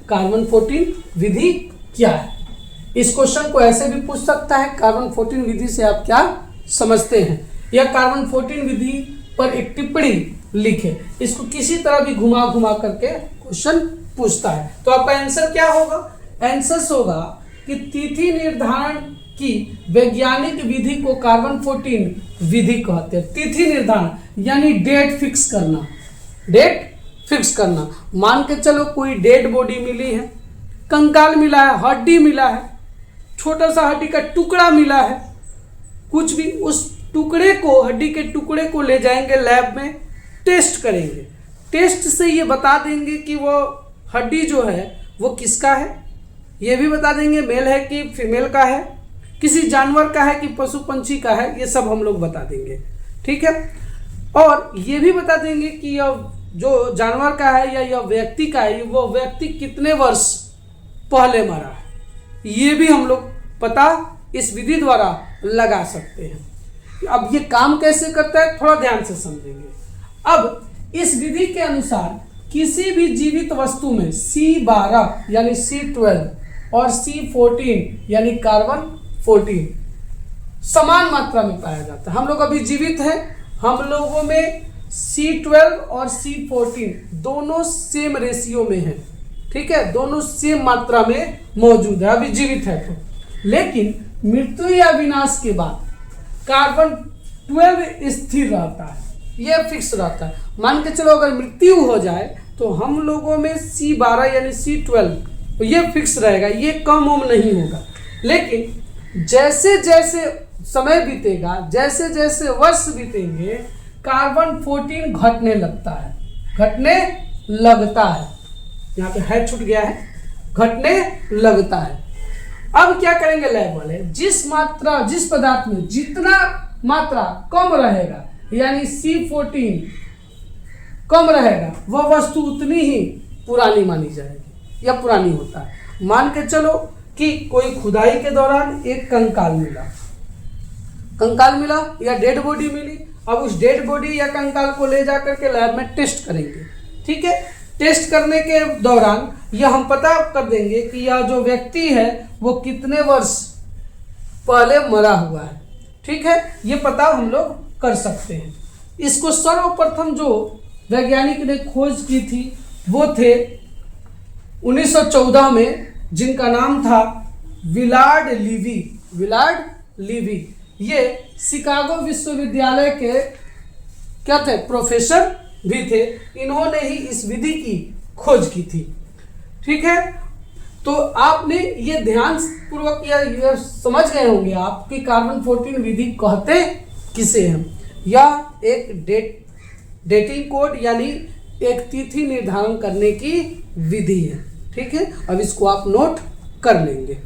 Carbon 14 विधि क्या है। इस क्वेश्चन को ऐसे भी पूछ सकता है, कार्बन 14 विधि से आप क्या समझते हैं, या कार्बन 14 विधि पर एक टिप्पणी लिखे। इसको किसी तरह भी घुमा घुमा करके क्वेश्चन पूछता है। तो आपका आंसर क्या होगा? आंसर होगा कि तिथि निर्धारण की वैज्ञानिक विधि को कार्बन 14 विधि कहते हैं। तिथि निर्धारण यानी डेट फिक्स करना, डेट फिक्स करना। मान के चलो कोई डेड बॉडी मिली है, कंकाल मिला है, हड्डी मिला है, छोटा सा हड्डी का टुकड़ा मिला है, कुछ भी, उस टुकड़े को, हड्डी के टुकड़े को ले जाएंगे लैब में, टेस्ट करेंगे। टेस्ट से ये बता देंगे कि वो हड्डी जो है वो किसका है, ये भी बता देंगे मेल है कि फीमेल का है, किसी जानवर का है कि पशु पंछी का है, ये सब हम लोग बता देंगे। ठीक है, और ये भी बता देंगे कि यह जो जानवर का है या यह व्यक्ति का है, वो व्यक्ति कितने वर्ष पहले मरा है, ये भी हम लोग पता इस विधि द्वारा लगा सकते हैं। अब ये काम कैसे करता है थोड़ा ध्यान से समझेंगे। अब इस विधि के अनुसार किसी भी जीवित वस्तु में C12 यानी C12 और C14 यानी कार्बन 14 समान मात्रा में पाया जाता है। हम लोग अभी जीवित हैं, हम लोगों में C12 और C14 दोनों सेम रेशियो में है। ठीक है, दोनों सेम मात्रा में मौजूद है, अभी जीवित है तो। लेकिन मृत्यु या विनाश के बाद कार्बन 12 स्थिर रहता है, यह फिक्स रहता है। मान के चलो अगर मृत्यु हो जाए तो हम लोगों में C12 यानी C12 ये फिक्स रहेगा, ये कम उम नहीं होगा। लेकिन जैसे जैसे समय बीतेगा, जैसे जैसे वर्ष बीतेंगे, कार्बन 14 घटने लगता है, घटने लगता है। यहाँ पे है छूट गया है, घटने लगता है। अब क्या करेंगे लैब वाले, जिस पदार्थ में जितना मात्रा कम रहेगा यानी C14 कम रहेगा, वह वस्तु उतनी ही पुरानी मानी जाएगी या पुरानी होता है। मान के चलो कि कोई खुदाई के दौरान एक कंकाल मिला या डेड बॉडी मिली। अब उस डेड बॉडी या कंकाल को ले जाकर के लैब में टेस्ट करेंगे। ठीक है, टेस्ट करने के दौरान यह हम पता कर देंगे कि यह जो व्यक्ति है वो कितने वर्ष पहले मरा हुआ है। ठीक है, ये पता हम लोग कर सकते हैं। इसको सर्वप्रथम जो वैज्ञानिक ने खोज की थी वो थे 1914 में, जिनका नाम था विलार्ड लीवी। ये शिकागो विश्वविद्यालय के क्या थे, प्रोफेसर भी थे। इन्होंने ही इस विधि की खोज की थी। ठीक है, तो आपने ये ध्यान पूर्वक या समझ गए होंगे आप कि कार्बन 14 विधि कहते किसे हैं। यह एक डेटिंग कोड यानी एक तिथि निर्धारण करने की विधि है। ठीक है, अब इसको आप नोट कर लेंगे।